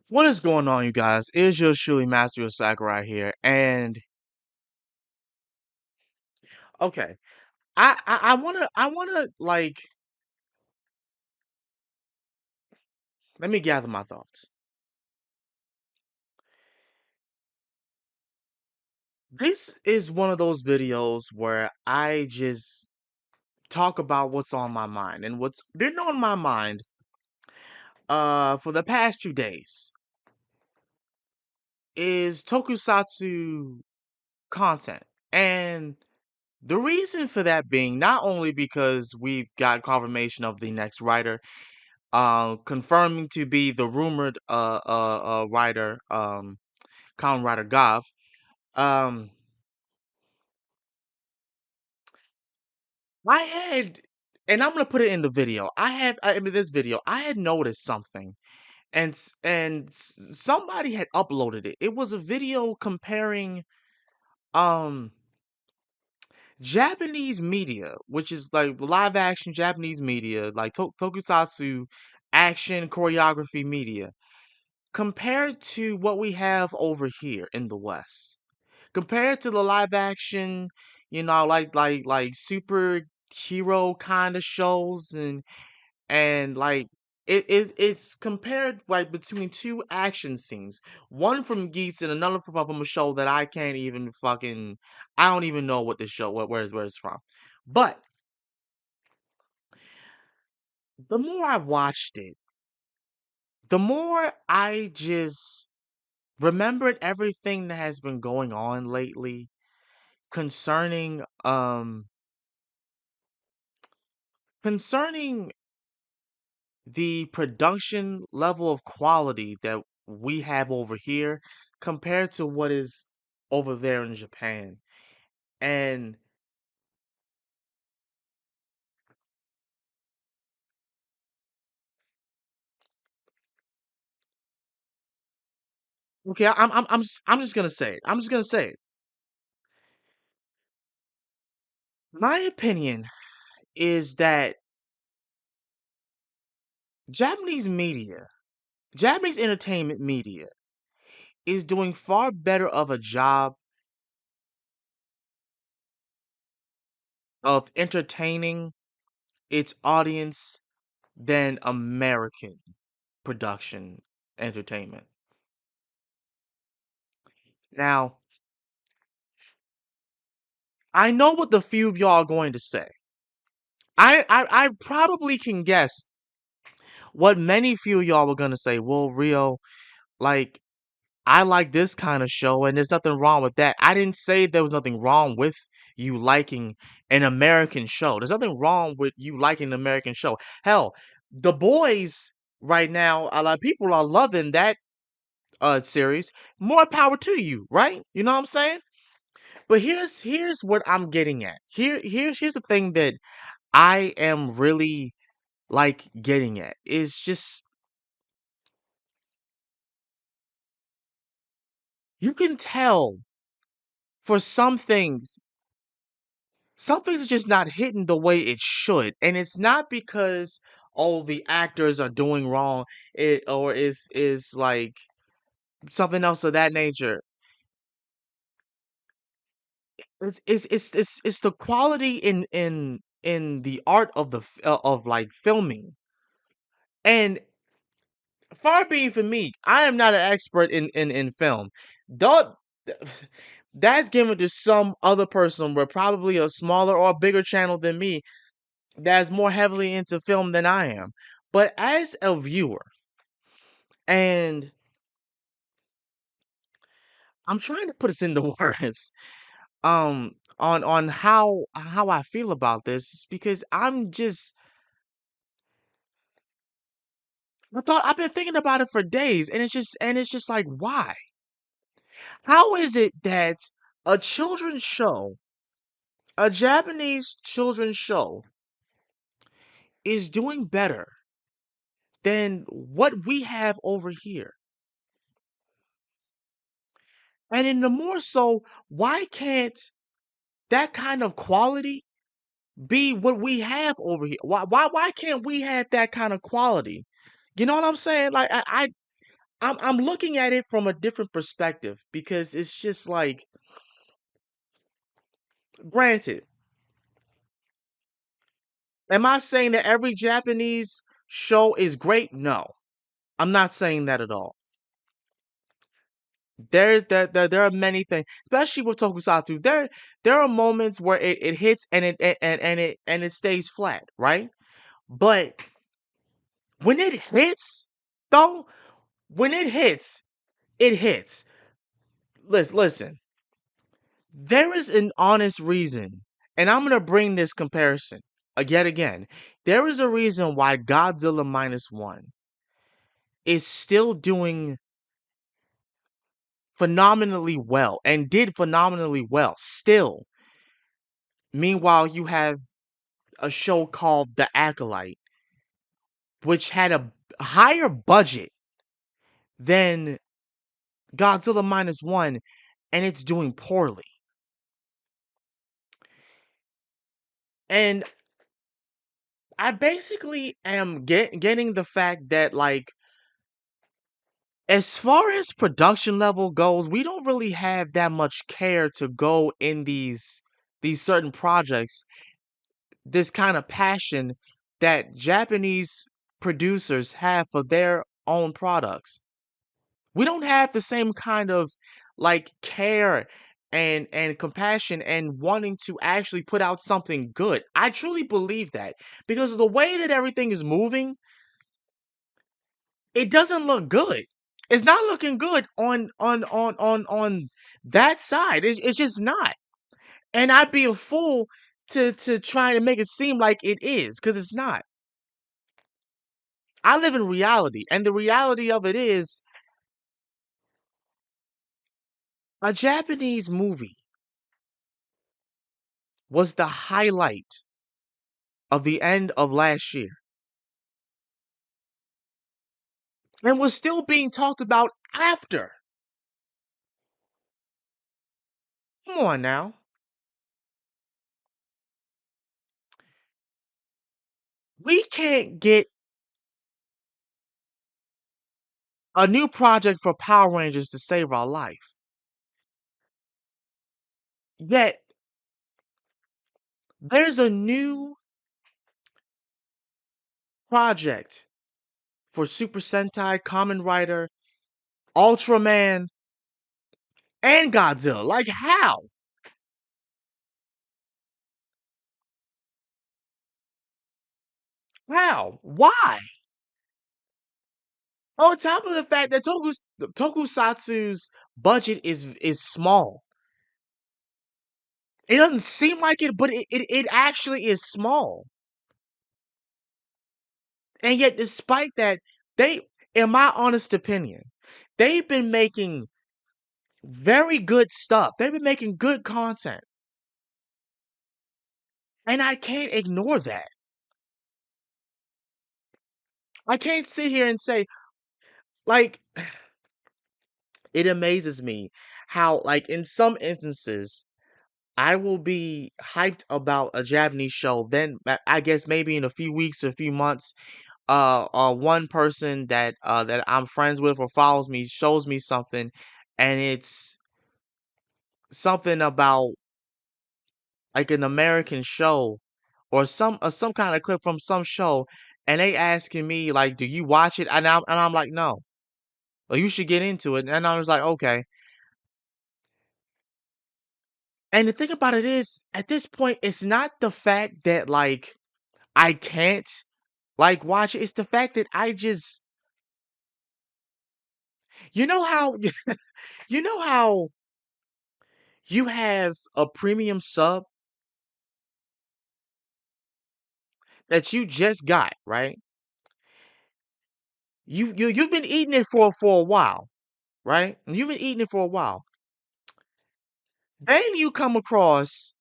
What is going on, you guys? It's your truly Master of Sakurai here, and okay, I wanna let me gather my thoughts. This is one of those videos where I just talk about what's on my mind, and what's been on my mind for the past 2 days is tokusatsu content, and the reason for that being not only because we've got confirmation of the next writer confirming to be the rumored writer, Kamen Rider Goth. Um, I had, and I'm gonna put it in the video. I mean, this video, I had noticed something, and somebody had uploaded it. It was a video comparing um Japanese media, which is like live action Japanese media, like tokusatsu action choreography media, compared to what we have over here in the West. Compared to the live action, like superhero kind of shows, and like it's compared like between two action scenes, one from Geats and another from a show that I can't even fucking I don't even know what this show where it's from. But the more I watched it, the more I just remembered everything that has been going on lately concerning concerning the production level of quality that we have over here compared to what is over there in Japan. And okay, I'm just gonna say it. I'm just gonna say it. My opinion is that Japanese media, Japanese entertainment media, is doing far better of a job of entertaining its audience than American production entertainment. Now, I know what the few of y'all are going to say. I probably can guess what many few of y'all were gonna say. Well, Rio, like I like this kind of show, and there's nothing wrong with that. I didn't say there was nothing wrong with you liking an American show. There's nothing wrong with you liking an American show. Hell, The Boys right now, a lot of people are loving that series. More power to you, right? You know what I'm saying? But here's what I'm getting at. Here's the thing that I am really like getting at. Is just you can tell for some things are just not hitting the way it should. And it's not because the actors are doing wrong, or is like something else of that nature. It's the quality in the art of of like filming. And far be from me, I am not an expert in film. Don't that's given to some other person with probably a smaller or bigger channel than me that's more heavily into film than I am. But as a viewer, and I'm trying to put this into words, on how I feel about this, because I've been thinking about it for days, and it's just like, why? How is it that a children's show, a Japanese children's show, is doing better than what we have over here? And in the more so, why can't that kind of quality be what we have over here? Why can't we have that kind of quality? You know what I'm saying? Like I'm looking at it from a different perspective because it's just like, granted, am I saying that every Japanese show is great? No, I'm not saying that at all. There are many things, especially with tokusatsu. There are moments where it hits and it stays flat, right? But when it hits, though, when it hits, it hits. Listen. There is an honest reason, and I'm gonna bring this comparison yet again. There is a reason why Godzilla minus one is still doing phenomenally well and did phenomenally well still. Meanwhile, you have a show called The Acolyte, which had a higher budget than Godzilla minus one, and it's doing poorly. And I basically am getting the fact that, like, as far as production level goes, we don't really have that much care to go in these certain projects. This kind of passion that Japanese producers have for their own products. We don't have the same kind of, like, care and compassion and wanting to actually put out something good. I truly believe that because of the way that everything is moving, it doesn't look good. It's not looking good on that side. It's just not. And I'd be a fool to try to make it seem like it is, because it's not. I live in reality, and the reality of it is a Japanese movie was the highlight of the end of last year and was still being talked about after. Come on now. We can't get a new project for Power Rangers to save our life. Yet there's a new project for Super Sentai, Kamen Rider, Ultraman, and Godzilla. Like, how? How? Why? On top of the fact that Tokusatsu's budget is small. It doesn't seem like it, but it actually is small. And yet, despite that, they, in my honest opinion, they've been making very good stuff. They've been making good content. And I can't ignore that. I can't sit here and say, like, it amazes me how, like, in some instances, I will be hyped about a Japanese show. Then I guess maybe in a few weeks or a few months, one person that I'm friends with or follows me shows me something, and it's something about, like, an American show or some kind of clip from some show, and they asking me, like, "Do you watch it?" And I'm like, "No." Well, you should get into it. And I was like, okay. And the thing about it is, at this point, it's not the fact that, like, I can't, like, watch it. It's the fact that I just, you know how, you know how you have a premium sub that you just got, right? You've been eating it for a while, right? You've been eating it for a while. Then you come across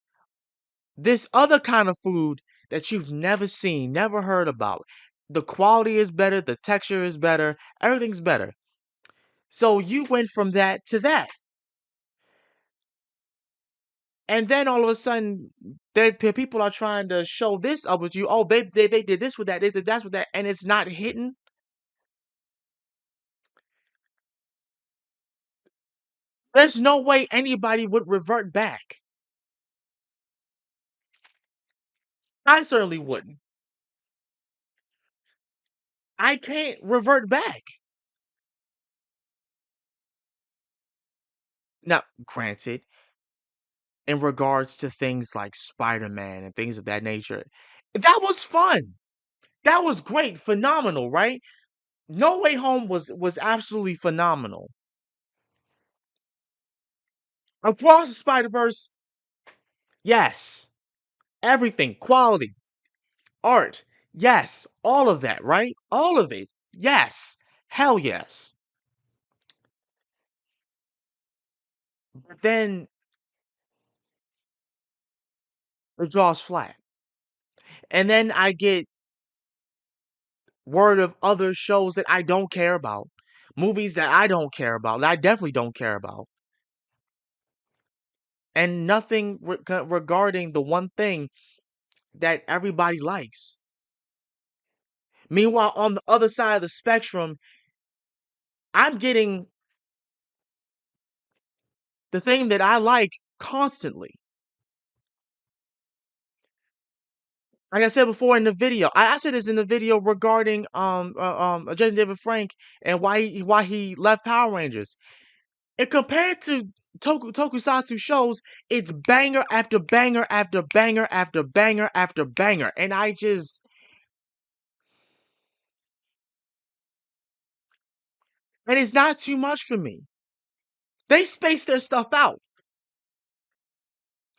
this other kind of food that you've never seen, never heard about. The quality is better, the texture is better, everything's better. So you went from that to that. And then all of a sudden, people are trying to show this up with you. Oh, they did this with that, they did that with that, and it's not hitting. There's no way anybody would revert back. I certainly wouldn't. I can't revert back. Now, granted, in regards to things like Spider-Man and things of that nature, that was fun. That was great, phenomenal, right? No Way Home was absolutely phenomenal. Across the Spider-Verse, yes. Everything, quality, art, yes. All of that, right? All of it, yes. Hell yes. But then it draws flat. And then I get word of other shows that I don't care about, movies that I don't care about, that I definitely don't care about, and nothing regarding the one thing that everybody likes. Meanwhile, on the other side of the spectrum, I'm getting the thing that I like constantly. Like I said before in the video, I said this in the video regarding Jason David Frank and why he left Power Rangers. And compared to tokusatsu shows, it's banger after banger after banger after banger after banger, and it's not too much for me. They space their stuff out.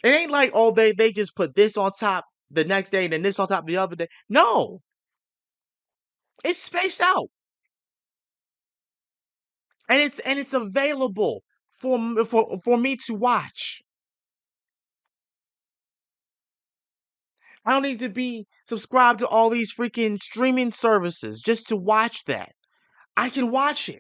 It ain't like, oh, they just put this on top the next day and then this on top the other day. No, it's spaced out, and it's available for me to watch. I don't need to be subscribed to all these freaking streaming services just to watch that. I can watch it.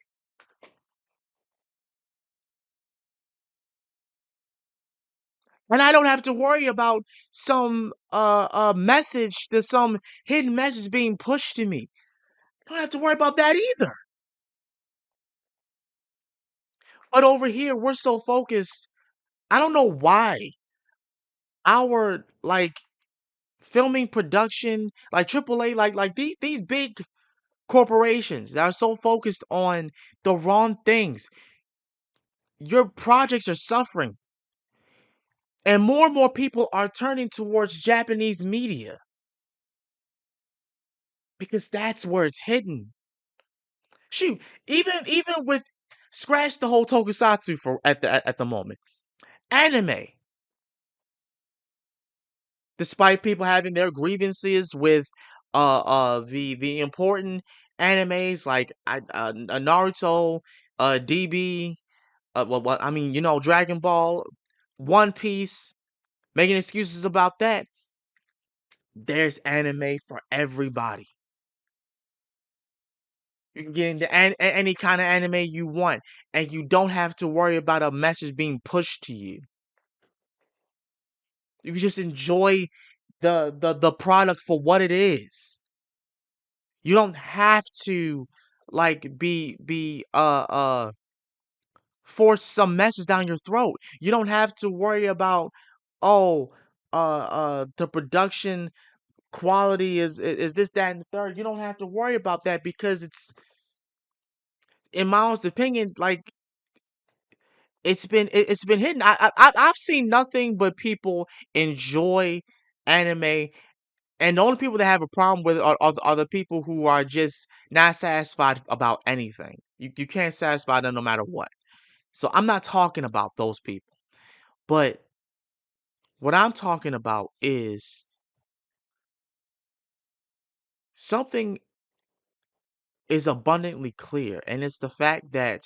And I don't have to worry about some message, there's some hidden message being pushed to me. I don't have to worry about that either. But over here, we're so focused. I don't know why our like filming production, like AAA, like these big corporations that are so focused on the wrong things. Your projects are suffering. And more people are turning towards Japanese media because that's where it's hidden. Shoot, even with scratch the whole tokusatsu for at the moment. Anime, despite people having their grievances with the important animes like Naruto, DB, I mean, Dragon Ball, One Piece, making excuses about that. There's anime for everybody. You can get into any kind of anime you want, and you don't have to worry about a message being pushed to you. You can just enjoy the product for what it is. You don't have to like be force some message down your throat. You don't have to worry about, oh, the production quality is this, that, and the third. You don't have to worry about that because it's, in my honest opinion, like it's been hidden. I've seen nothing but people enjoy anime, and the only people that have a problem with it are the people who are just not satisfied about anything. You can't satisfy them no matter what. So I'm not talking about those people. But what I'm talking about is something is abundantly clear, and it's the fact that,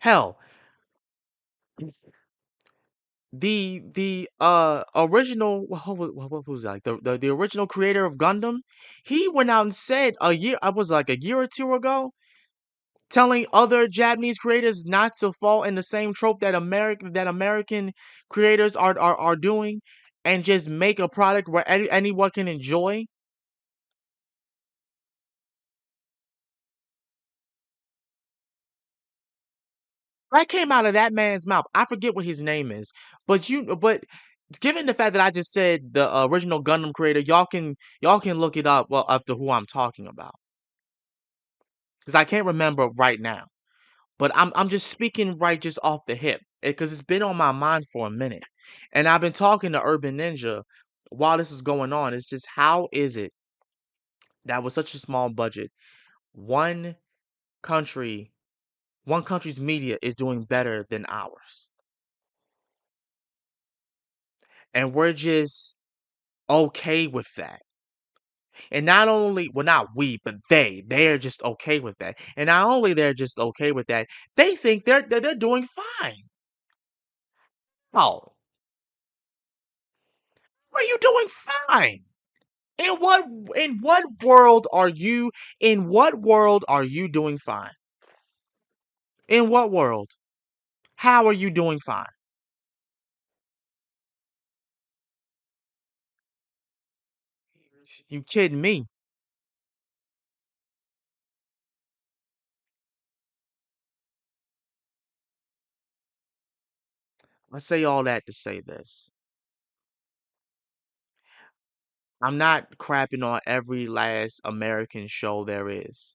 hell, the original, what was that? Like the original creator of Gundam, he went out and said I was like a year or two ago, telling other Japanese creators not to fall in the same trope that American creators are doing, and just make a product where anyone can enjoy. That came out of that man's mouth. I forget what his name is, but given the fact that I just said the original Gundam creator, y'all can look it up. Well, up to who I'm talking about, because I can't remember right now. But I'm just speaking right just off the hip, because it's been on my mind for a minute, and I've been talking to Urban Ninja while this is going on. It's just how is it that with such a small budget, one country, one country's media is doing better than ours, and we're just okay with that. And not only, well, not we, but they're just okay with that. And not only they're just okay with that, they think they're doing fine. Oh, are you doing fine? In what in what world are you in what world are you doing fine? In what world? How are you doing fine? You kidding me? I say all that to say this. I'm not crapping on every last American show there is.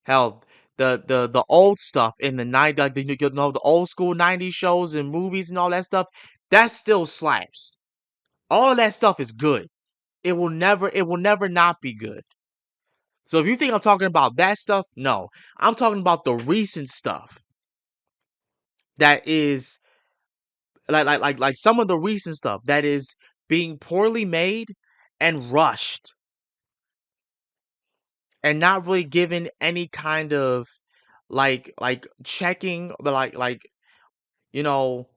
Hell, the old stuff in the night, like the old school '90s shows and movies and all that stuff, that still slaps. All of that stuff is good. It will never not be good. So if you think I'm talking about that stuff, no, I'm talking about the recent stuff that is like some of the recent stuff that is being poorly made and rushed and not really given any kind of like checking, but like you know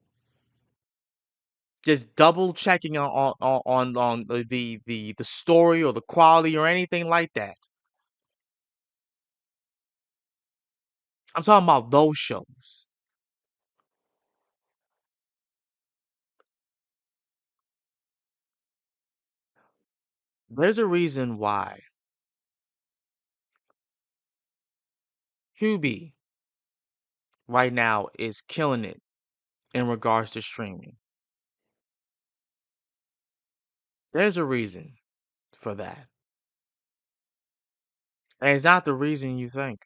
just double checking on the story or the quality or anything like that. I'm talking about those shows. There's a reason why Hubie right now is killing it in regards to streaming. There's a reason for that. And it's not the reason you think.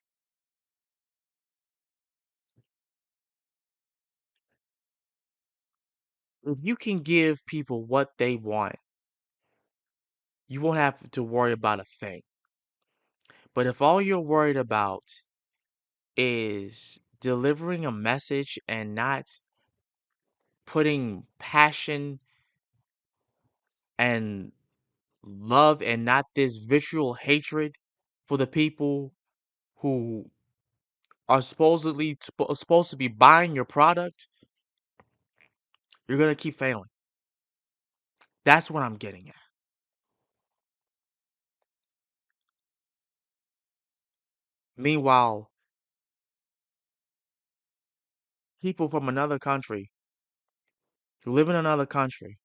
If you can give people what they want, you won't have to worry about a thing. But if all you're worried about is delivering a message and not putting passion and love and not this vitriol hatred for the people who are supposed to be buying your product, you're gonna keep failing. That's what I'm getting at. Meanwhile, people from another country who live in another country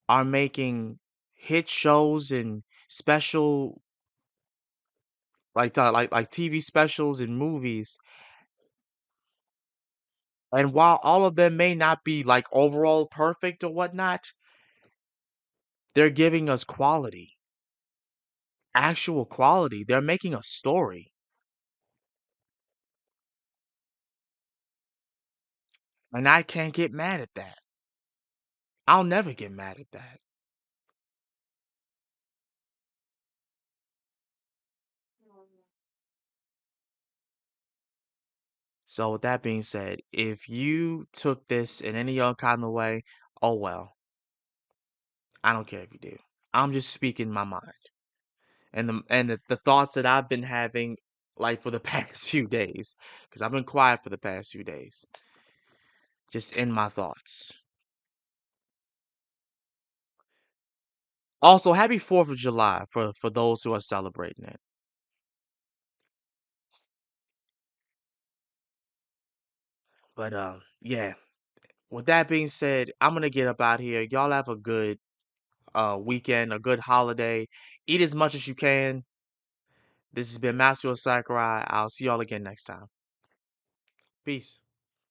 are making hit shows and special like TV specials and movies. And while all of them may not be like overall perfect or whatnot, they're giving us quality, actual quality. They're making a story. And I can't get mad at that. I'll never get mad at that. So with that being said, if you took this in any other kind of way, oh well. I don't care if you do. I'm just speaking my mind. And the thoughts that I've been having like for the past few days. Because I've been quiet for the past few days. Just in my thoughts. Also, happy 4th of July for those who are celebrating it. But yeah. With that being said, I'm gonna get up out here. Y'all have a good weekend, a good holiday. Eat as much as you can. This has been Master of Sakurai. I'll see y'all again next time. Peace.